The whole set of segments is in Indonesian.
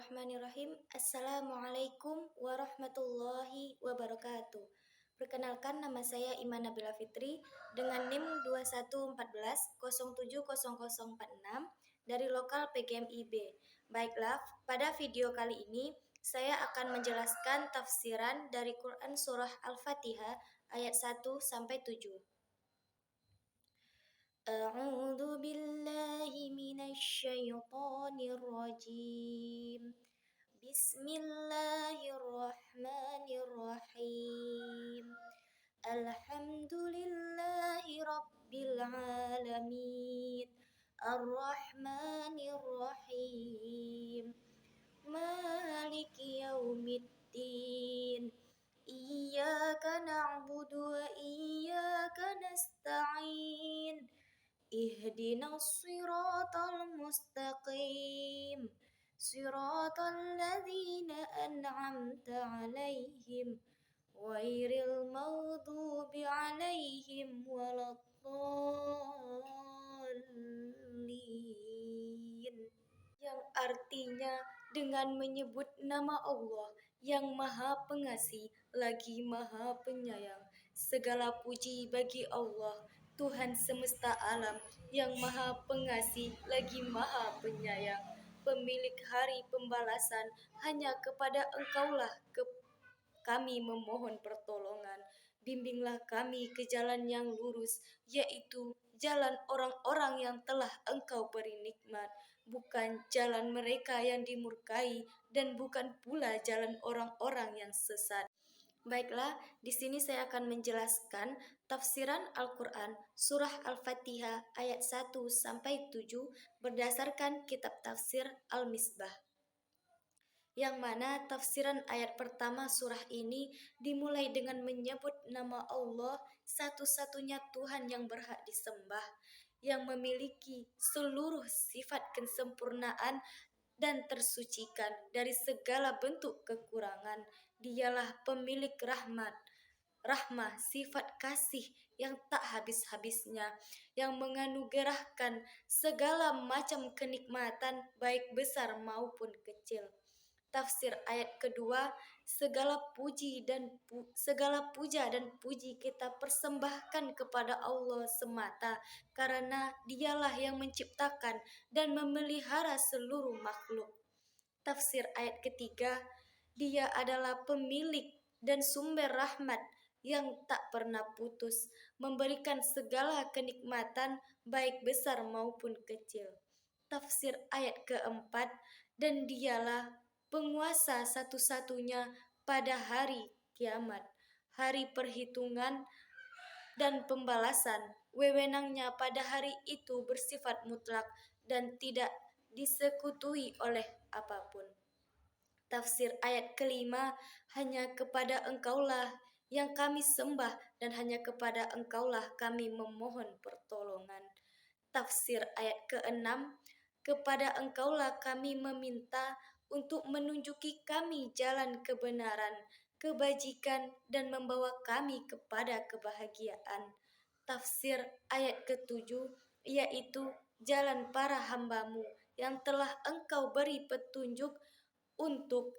Bismillahirrahmanirrahim. Assalamualaikum warahmatullahi wabarakatuh. Perkenalkan, nama saya Iman Nabila Fitri dengan NIM 2114070046 dari lokal PGMIB. Baiklah, pada video kali ini saya akan menjelaskan tafsiran dari Quran Surah Al-Fatihah ayat 1 sampai 7. A'udzu billahi minasy syaithanir rajim. Bismillahirrahmanirrahim. Alhamdulillahi rabbil alamin. Ar-Rahmanir-Rahim. Maliki yaumiddin. Iyyaka na'budu wa iyyaka nasta'in. Ihdinas siratal mustaqim. Siratal ladzina an'amta 'alaihim ghairil maghdubi 'alaihim waladdallin. Yang artinya dengan menyebut nama Allah yang Maha Pengasih lagi Maha Penyayang. Segala puji bagi Allah, Tuhan semesta alam yang Maha Pengasih lagi Maha Penyayang. Pemilik hari pembalasan, hanya kepada Engkaulah kami memohon pertolongan. Bimbinglah kami ke jalan yang lurus, yaitu jalan orang-orang yang telah Engkau beri nikmat, bukan jalan mereka yang dimurkai dan bukan pula jalan orang-orang yang sesat. Baiklah, di sini saya akan menjelaskan tafsiran Al-Quran Surah Al-Fatihah ayat 1 sampai 7 berdasarkan kitab tafsir Al-Misbah. Yang mana tafsiran ayat pertama surah ini dimulai dengan menyebut nama Allah, satu-satunya Tuhan yang berhak disembah, yang memiliki seluruh sifat kesempurnaan dan tersucikan dari segala bentuk kekurangan. Dialah pemilik rahmah, sifat kasih yang tak habis-habisnya, yang menganugerahkan segala macam kenikmatan baik besar maupun kecil. Tafsir ayat kedua, segala puja dan puji kita persembahkan kepada Allah semata, karena Dialah yang menciptakan dan memelihara seluruh makhluk. Tafsir ayat ketiga, Dia adalah pemilik dan sumber rahmat yang tak pernah putus, memberikan segala kenikmatan baik besar maupun kecil. Tafsir ayat keempat, dan Dialah penguasa satu-satunya pada hari kiamat, hari perhitungan dan pembalasan. Wewenangnya pada hari itu bersifat mutlak dan tidak disekutui oleh apapun. Tafsir ayat kelima, hanya kepada Engkaulah yang kami sembah dan hanya kepada Engkaulah kami memohon pertolongan. Tafsir ayat keenam, kepada Engkaulah kami meminta untuk menunjuki kami jalan kebenaran, kebajikan, dan membawa kami kepada kebahagiaan. Tafsir ayat ketujuh, yaitu jalan para hamba-Mu yang telah Engkau beri petunjuk untuk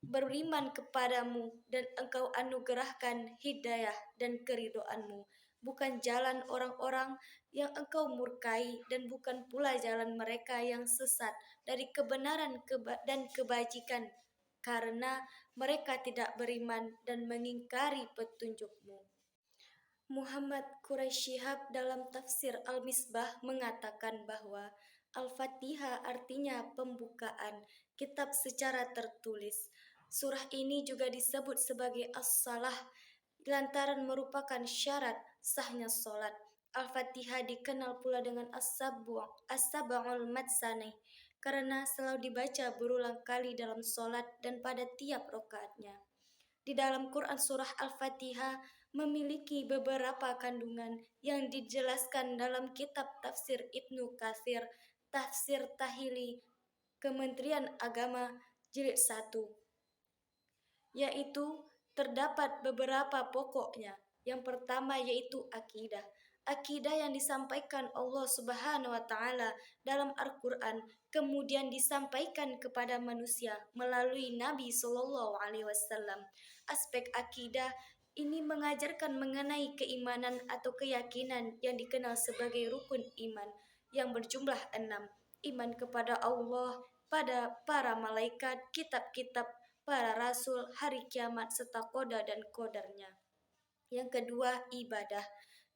beriman kepadamu dan Engkau anugerahkan hidayah dan keridhaan-Mu, bukan jalan orang-orang yang Engkau murkai dan bukan pula jalan mereka yang sesat dari kebenaran dan kebajikan, karena mereka tidak beriman dan mengingkari petunjuk-Mu. Muhammad Quraisy Shihab dalam tafsir Al-Misbah mengatakan bahwa Al-Fatihah artinya pembukaan kitab secara tertulis. Surah ini juga disebut sebagai As-Salah lantaran merupakan syarat sahnya solat. Al-Fatihah dikenal pula dengan As-Sab'ul Matsani karena selalu dibaca berulang kali dalam solat dan pada tiap rakaatnya. Di dalam Quran Surah Al-Fatihah memiliki beberapa kandungan yang dijelaskan dalam kitab tafsir Ibnu Katsir, Tafsir Tahili, Kementerian Agama Jilid 1, yaitu terdapat beberapa pokoknya. Yang pertama yaitu akidah. akidah yang disampaikan Allah Subhanahu wa taala dalam Al-Qur'an kemudian disampaikan kepada manusia melalui Nabi Shallallahu alaihi wasallam. Aspek akidah ini mengajarkan mengenai keimanan atau keyakinan yang dikenal sebagai rukun iman yang berjumlah 6. Iman kepada Allah, pada para malaikat, kitab-kitab, para rasul, hari kiamat, serta qada dan qadarnya. Yang kedua, ibadah.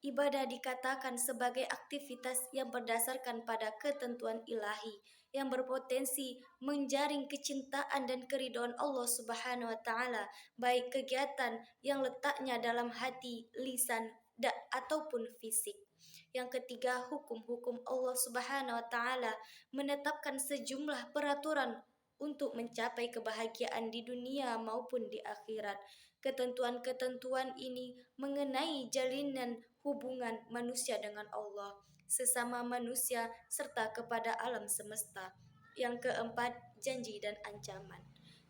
Ibadah dikatakan sebagai aktivitas yang berdasarkan pada ketentuan ilahi yang berpotensi menjaring kecintaan dan keridhaan Allah Subhanahu wa taala, baik kegiatan yang letaknya dalam hati, lisan, ataupun fisik. Yang ketiga, hukum-hukum Allah Subhanahu wa taala menetapkan sejumlah peraturan untuk mencapai kebahagiaan di dunia maupun di akhirat. Ketentuan-ketentuan ini mengenai jalinan hubungan manusia dengan Allah, sesama manusia, serta kepada alam semesta. Yang keempat, janji dan ancaman.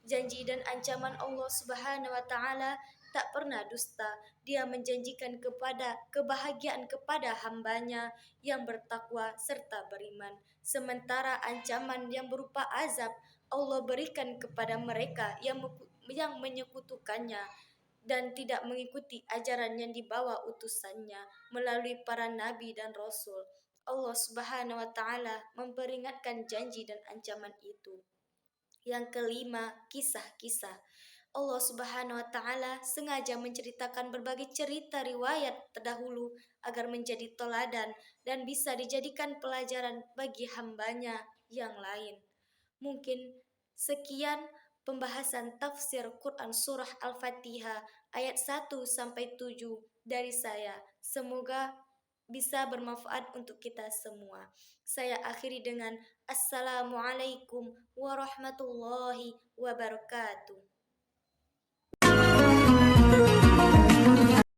Janji dan ancaman Allah Subhanahu wa taala tak pernah dusta. Dia menjanjikan kepada kebahagiaan kepada hambanya yang bertakwa serta beriman. Sementara ancaman yang berupa azab Allah berikan kepada mereka yang menyekutukannya dan tidak mengikuti ajaran yang dibawa utusannya melalui para nabi dan rasul. Allah Subhanahu wa taala memperingatkan janji dan ancaman itu. Yang kelima, kisah-kisah. Allah Subhanahu wa taala sengaja menceritakan berbagai cerita riwayat terdahulu agar menjadi teladan dan bisa dijadikan pelajaran bagi hambanya yang lain. Mungkin sekian pembahasan tafsir Quran Surah Al-Fatihah ayat 1 sampai 7 dari saya. Semoga bisa bermanfaat untuk kita semua. Saya akhiri dengan Assalamualaikum warahmatullahi wabarakatuh.